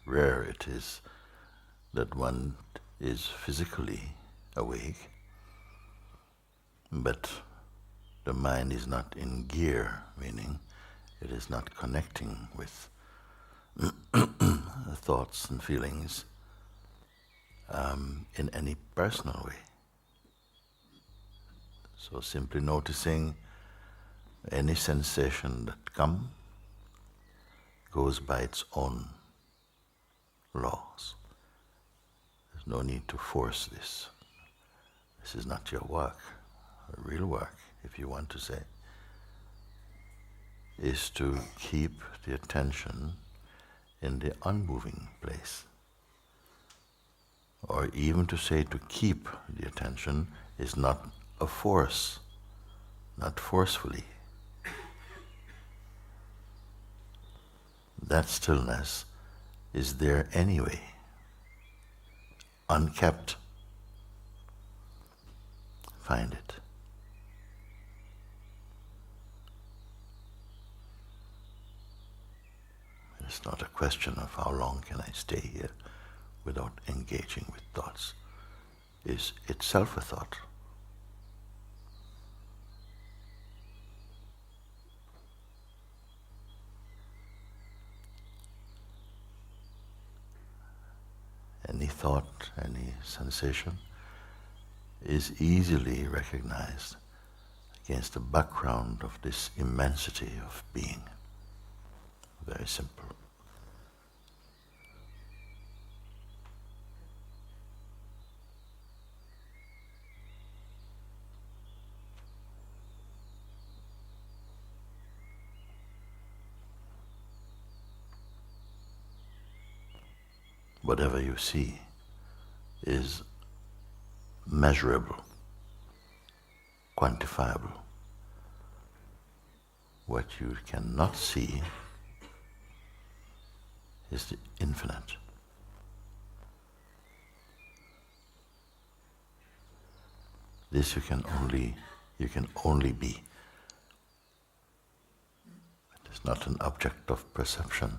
rare it is that one is physically awake, but the mind is not in gear, meaning it is not connecting with thoughts and feelings in any personal way. So simply noticing any sensation that goes by its own laws. There's no need to force this. This is not your work. Real work, if you want to say, is to keep the attention in the unmoving place. Or even to say to keep the attention is not a force, not forcefully. That stillness is there anyway, unkept. Find it. It's not a question of how long can I stay here without engaging with thoughts. Is itself a thought. Any thought, any sensation is easily recognized against the background of this immensity of being. Very simple. Whatever you see is measurable, quantifiable. What you cannot see is the infinite. This you can only be. It is not an object of perception.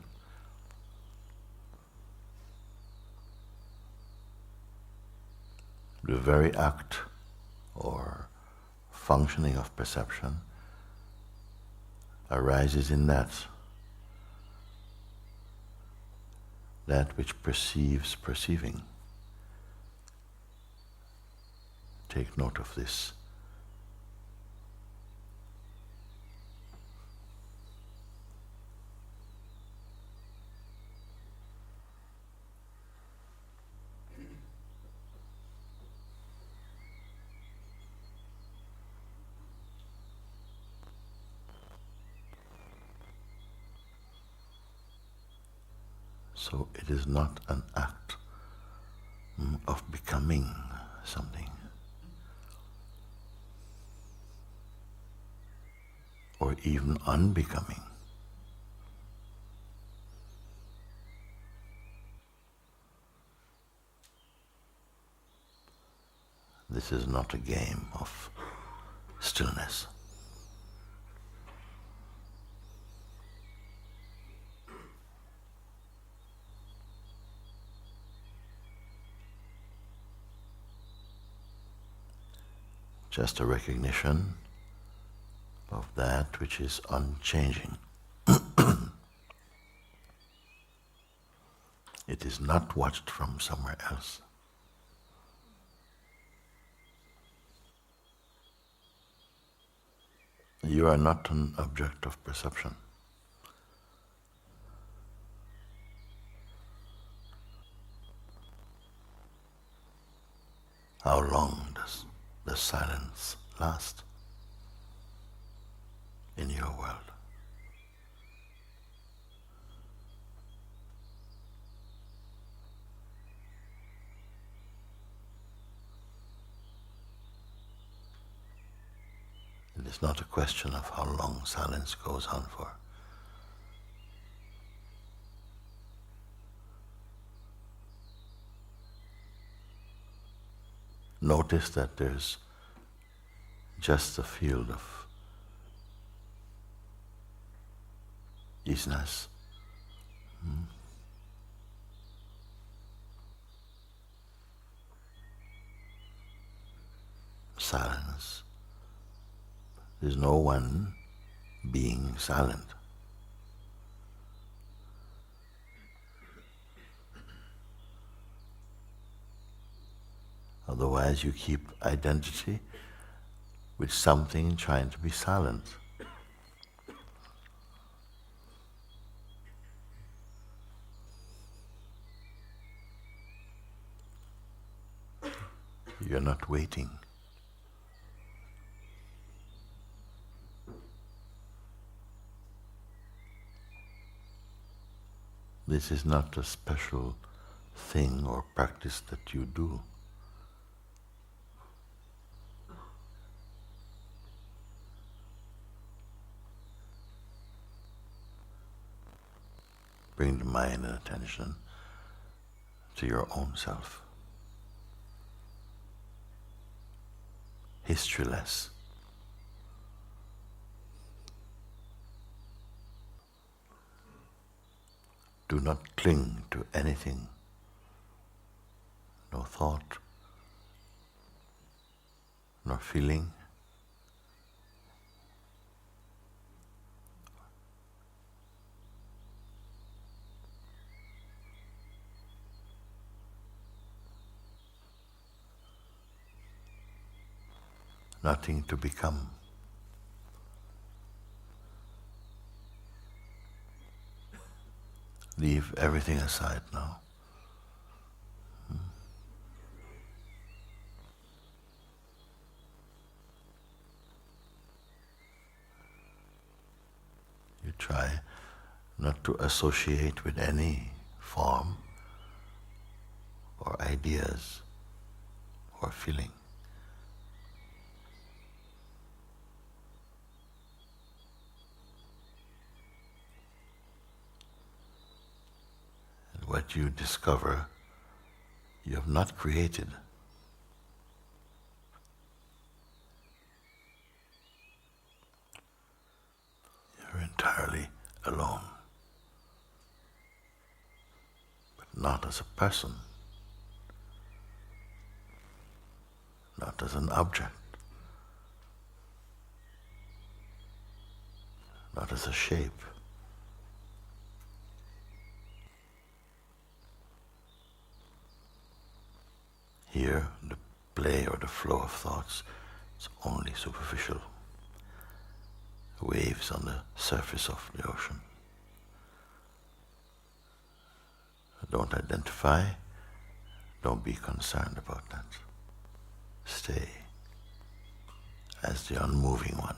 The very act or functioning of perception arises in that which perceives perceiving. Take note of this. So it is not an act of becoming something, or even unbecoming. This is not a game of stillness. Just a recognition of that which is unchanging. It is not watched from somewhere else. You are not an object of perception. How long does the silence last in your world? It is not a question of how long silence goes on for. Notice that there's just a field of easiness, silence. There's no one being silent. Otherwise you keep identity with something trying to be silent. You're not waiting. This is not a special thing or practice that you do. Bring the mind and attention to your own self. Historyless. Do not cling to anything. No thought, nor feeling. Nothing to become. Leave everything aside now. You try not to associate with any form or ideas or feeling. And what you discover, you have not created. You're entirely alone, but not as a person, not as an object, not as a shape. Here, the play or the flow of thoughts is only superficial. Waves on the surface of the ocean. Don't identify, don't be concerned about that. Stay as the unmoving one.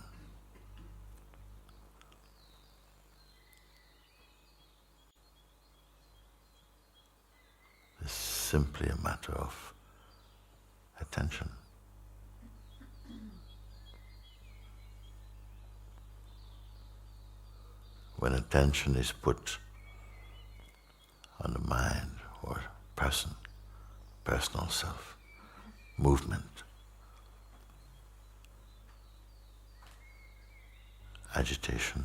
It's simply a matter of attention. When attention is put on the mind or person, personal self, movement, agitation,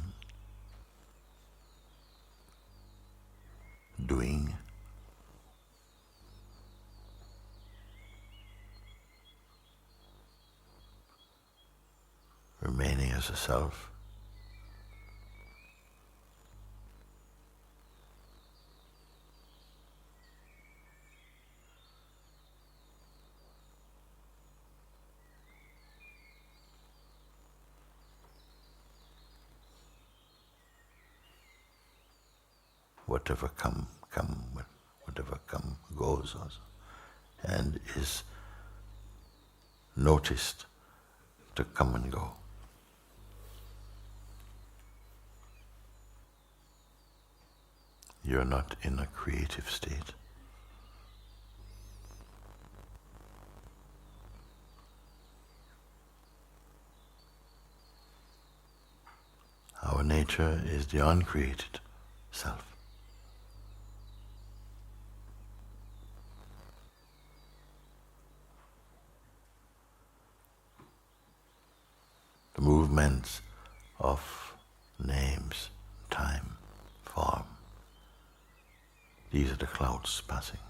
doing, remaining as a self, whatever come, whatever come goes also, and is noticed to come and go. You're not in a creative state. Our nature is the uncreated self. The movements of names, time, form, these are the clouds passing.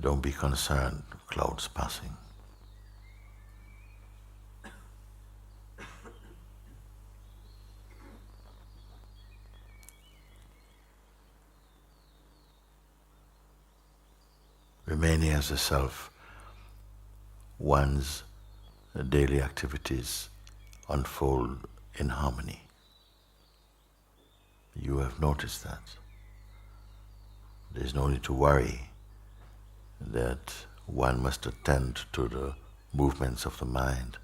Don't be concerned, clouds passing. Remaining as a self, one's daily activities unfold in harmony. You have noticed that. There's no need to worry that one must attend to the movements of the mind.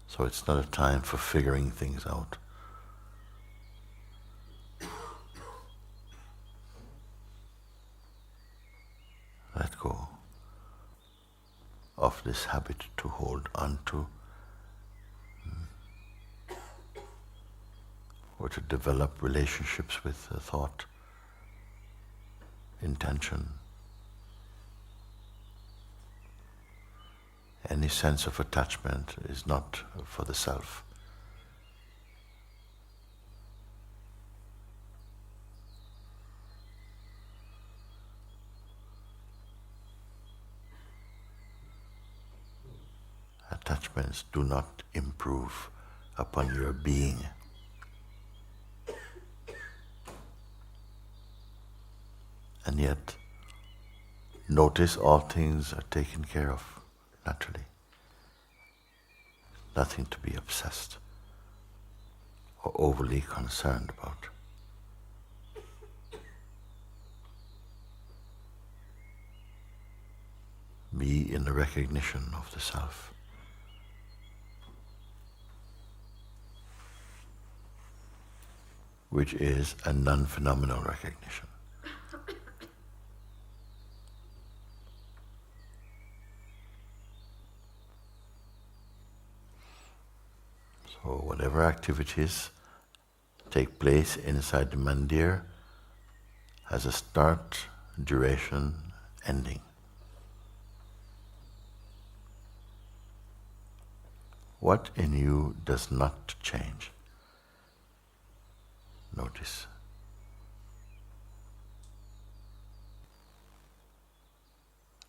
So it's not a time for figuring things out. Let go of this habit to hold on to or to develop relationships with the thought, intention. Any sense of attachment is not for the self. Attachments do not improve upon your being. And yet, notice all things are taken care of naturally. Nothing to be obsessed or overly concerned about. Be in the recognition of the self. Which is a non-phenomenal recognition. So whatever activities take place inside the mandir has a start, duration, ending. What in you does not change? Notice.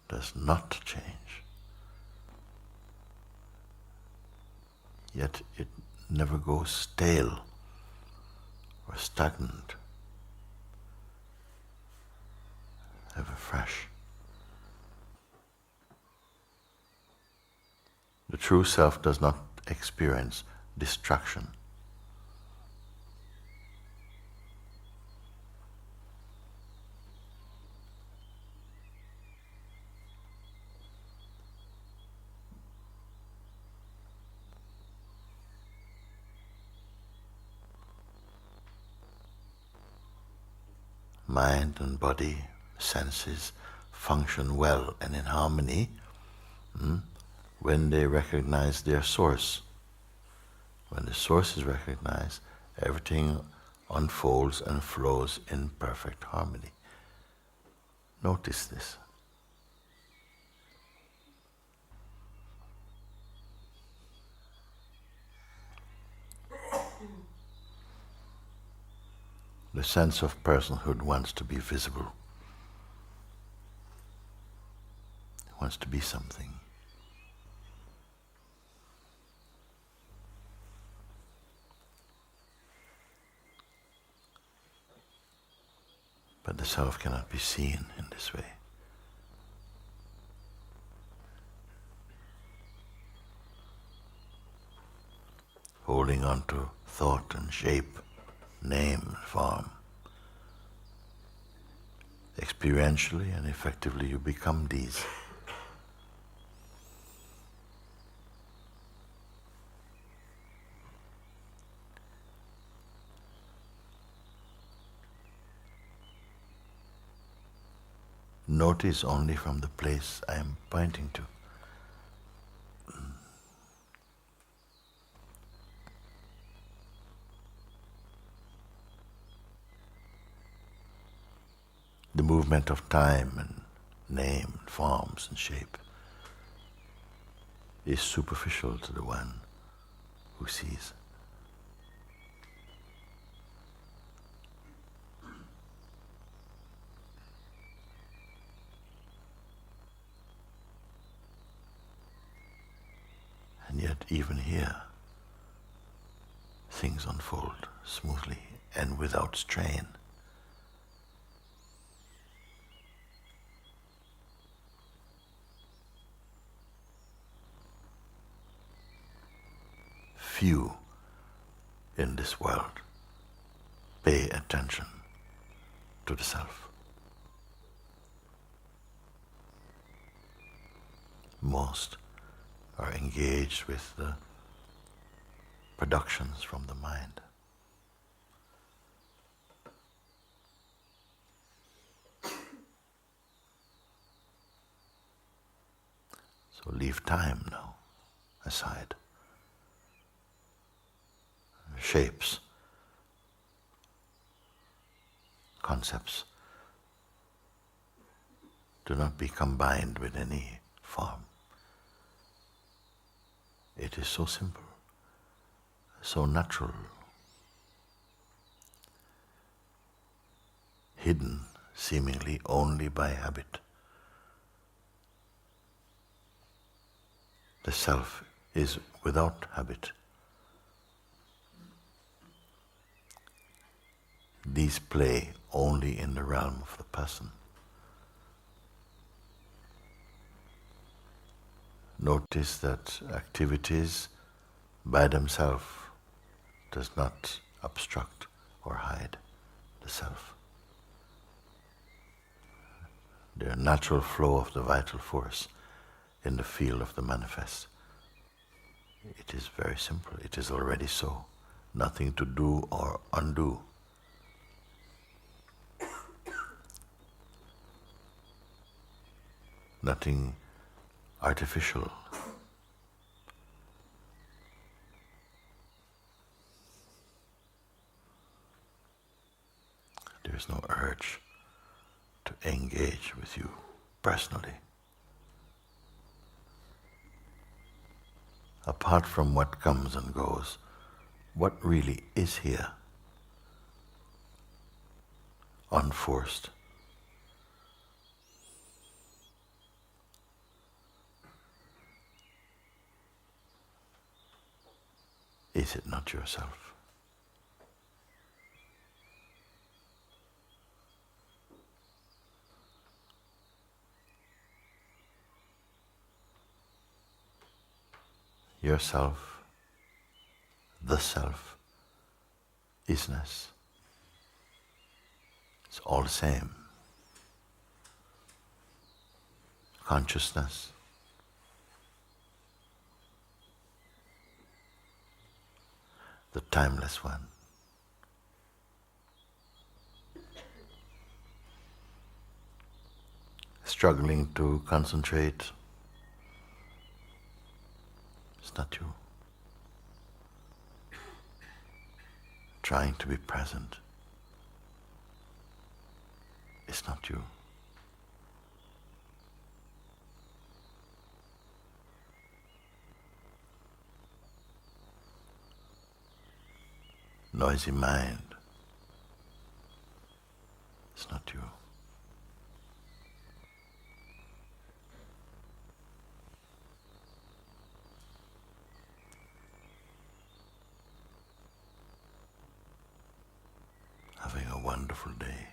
Does not change. Yet it never goes stale or stagnant. Ever fresh. The true self does not experience distraction. Mind and body, senses function well and in harmony when they recognize their source. When the source is recognized, everything unfolds and flows in perfect harmony. Notice this. The sense of personhood wants to be visible. It wants to be something. But the self cannot be seen in this way. Holding on to thought and shape, name and form. Experientially and effectively you become these. Notice only from the place I am pointing to. The movement of time and name, and forms and shape is superficial to the one who sees. And yet even here, things unfold smoothly and without strain. Few in this world pay attention to the self. Most are engaged with the productions from the mind. So leave time now aside. Shapes, concepts do not be combined with any form. It is so simple, so natural, hidden seemingly only by habit. The self is without habit. These play only in the realm of the person. Notice that activities by themselves does not obstruct or hide the self. The natural flow of the vital force in the field of the manifest. It is very simple. It is already so. Nothing to do or undo. Nothing artificial. There is no urge to engage with you personally. Apart from what comes and goes, what really is here? Unforced. Is it not yourself? Yourself, the self, isness. It's all the same. Consciousness. The timeless one. Struggling to concentrate. It's not you. Trying to be present. It's not you. Noisy mind. It's not you. Having a wonderful day.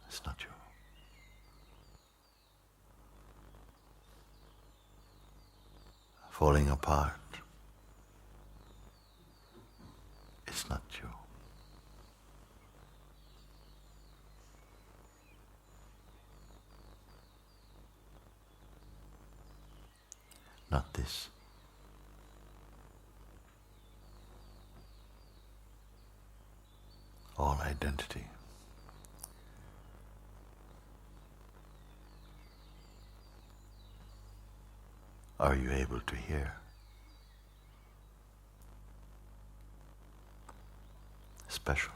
It's not you. Falling apart. It's not you. Not this. All identity. Are you able to hear? Special.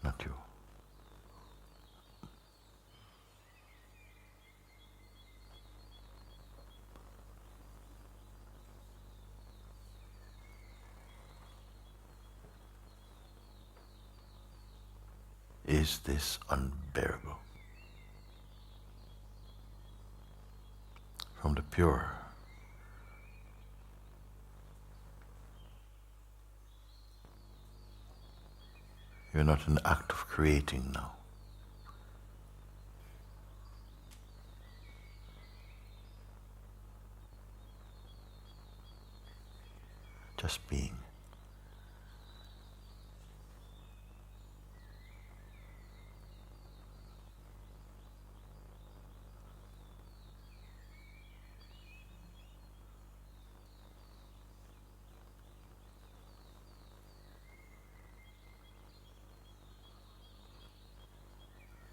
Not you. is this unbearable? From the pure. You're not in the act of creating now. Just being.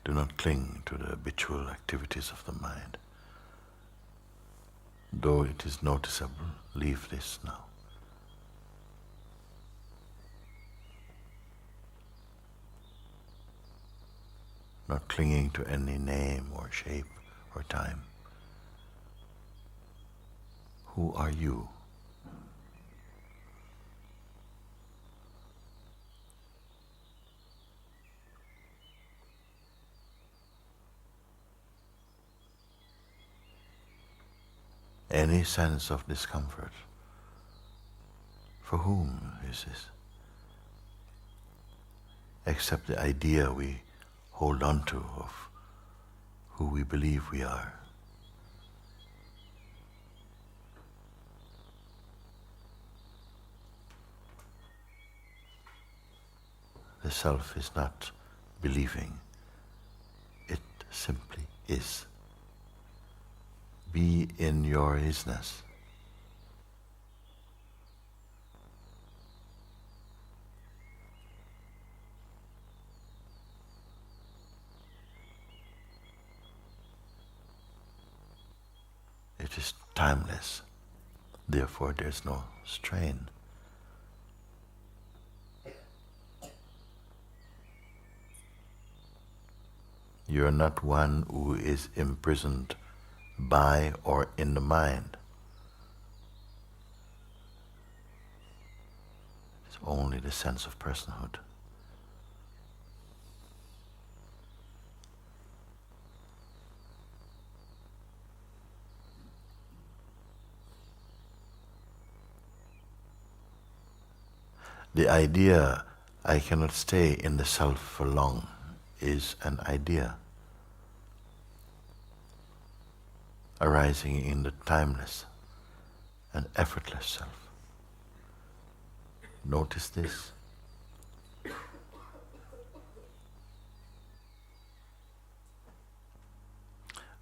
Do not cling to the habitual activities of the mind. Though it is noticeable, leave this now. Not clinging to any name or shape or time. Who are you? Any sense of discomfort? For whom is this? Except the idea we hold on to of who we believe we are. The self is not believing, it simply is. Be in your isness. It is timeless, therefore there's no strain. You are not one who is imprisoned by or in the mind. It's only the sense of personhood. The idea, I cannot stay in the self for long, is an idea arising in the timeless and effortless self. Notice this.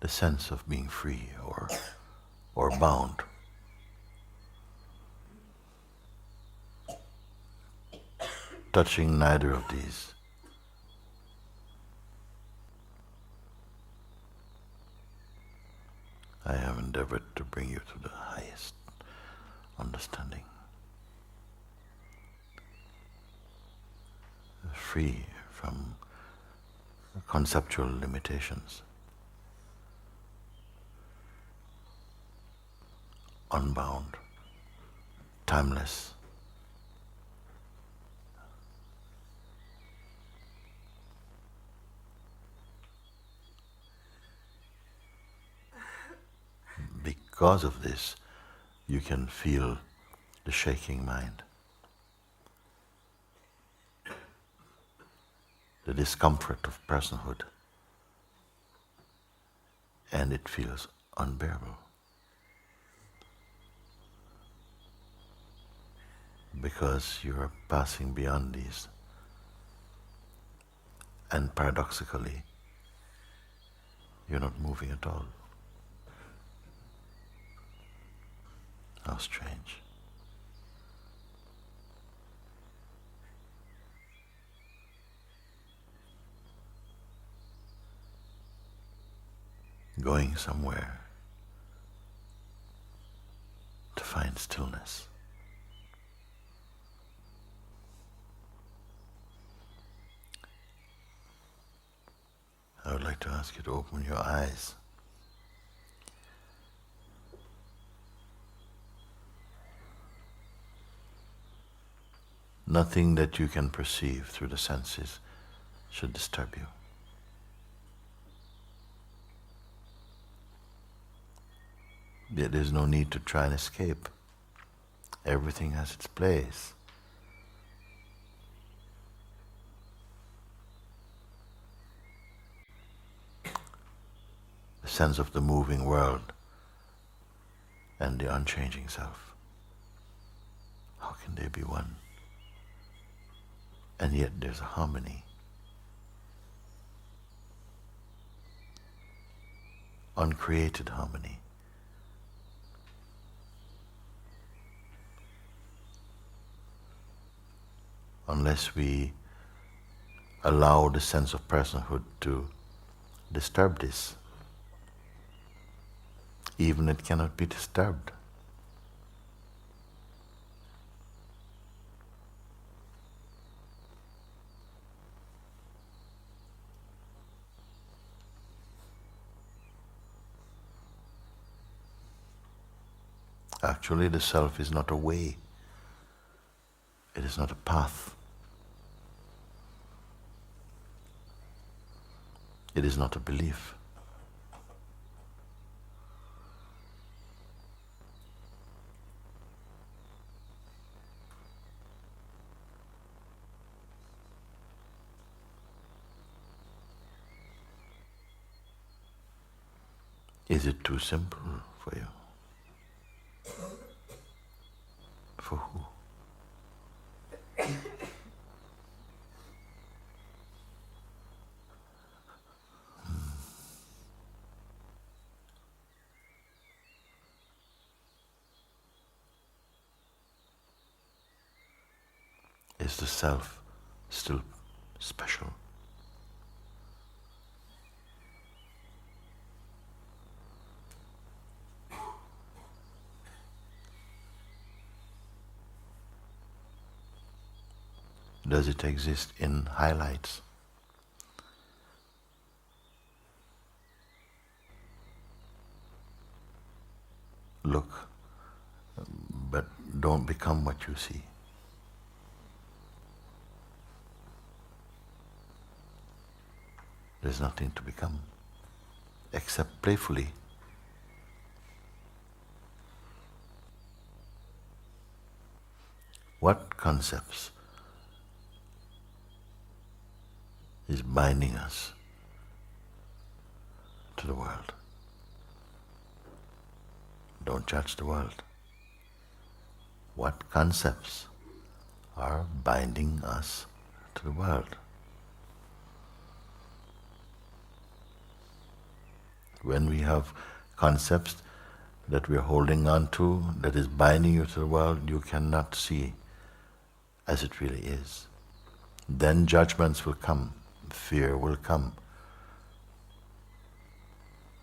The sense of being free or bound. Touching neither of these. I have endeavored to bring you to the highest understanding. Free from conceptual limitations. Unbound. Timeless. Because of this, you can feel the shaking mind, the discomfort of personhood, and it feels unbearable. Because you are passing beyond these, and paradoxically, you're not moving at all. How strange. Going somewhere to find stillness. I would like to ask you to open your eyes. Nothing that you can perceive through the senses should disturb you. Yet there's no need to try and escape. Everything has its place. The sense of the moving world and the unchanging self. How can they be one? And yet there's a harmony. Uncreated harmony. Unless we allow the sense of personhood to disturb this, even it cannot be disturbed. Actually, the self is not a way. It is not a path. It is not a belief. Is it too simple for you? For who? Is the self still special? Does it exist in highlights? Look, but don't become what you see. There's nothing to become, except playfully. What concepts is binding us to the world? Don't judge the world. What concepts are binding us to the world? When we have concepts that we are holding on to, that is binding you to the world, you cannot see as it really is. Then judgments will come, fear will come,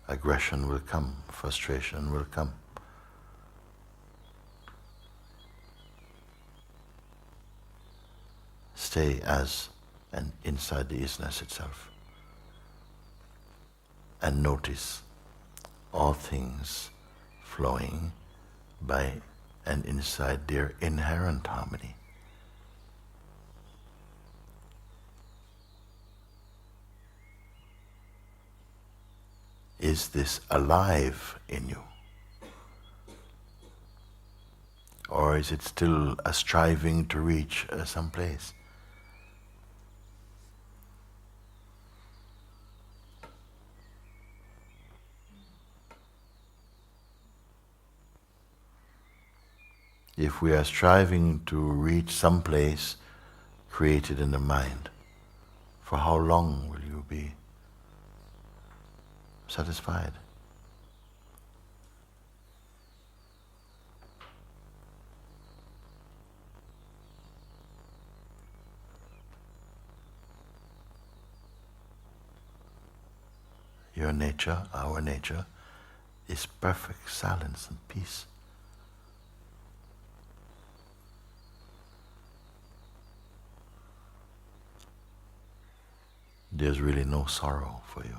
aggression will come, frustration will come. Stay as and inside the isness itself. And notice all things flowing by and inside their inherent harmony. Is this alive in you? Or is it still a striving to reach some place? If we are striving to reach some place created in the mind, for how long will you be satisfied? Your nature, our nature, is perfect silence and peace. There's really no sorrow for you.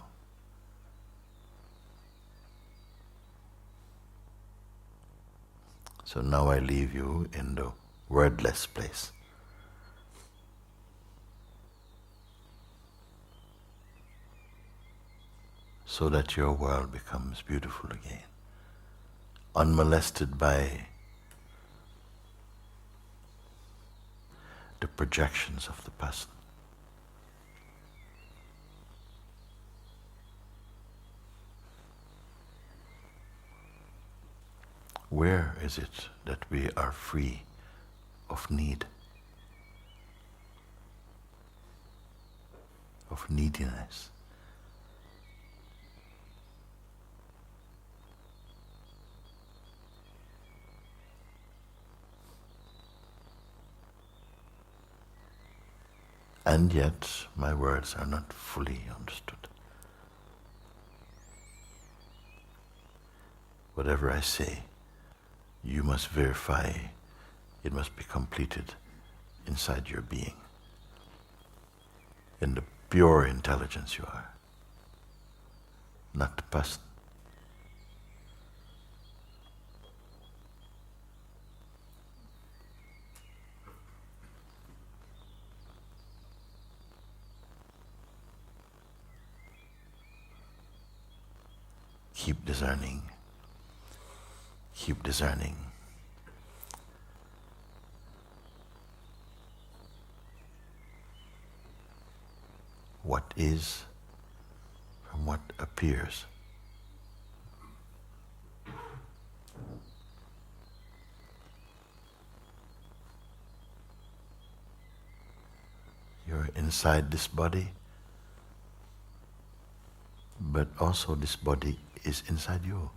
So now I leave you in the wordless place. so that your world becomes beautiful again, unmolested by the projections of the person. Where is it that we are free of need, of neediness? And yet my words are not fully understood. Whatever I say, you must verify, it must be completed inside your being, in the pure intelligence you are, not the person. Keep discerning. Keep discerning. What is from what appears. You're inside this body, but also this body is inside you.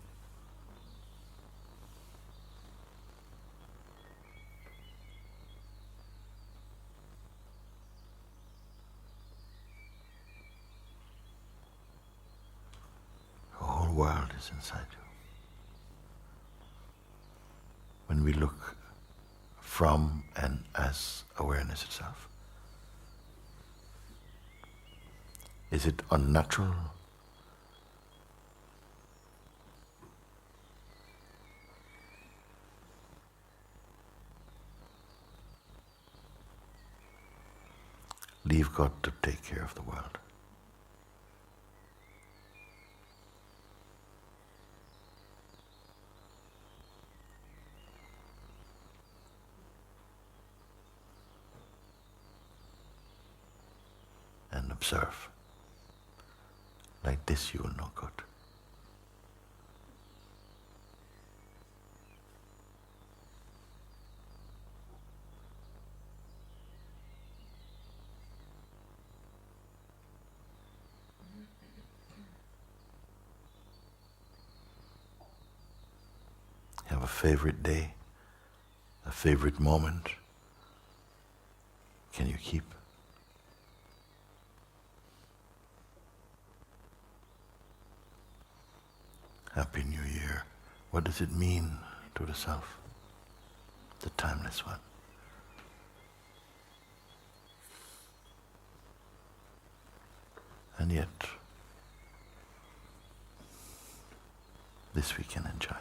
The whole world is inside you. When we look from and as awareness itself, is it unnatural? Leave God to take care of the world. And observe. Like this you will know God. Have a favorite day, a favorite moment. Can you keep? Happy New Year. What does it mean to the self? The timeless one. And yet, this we can enjoy.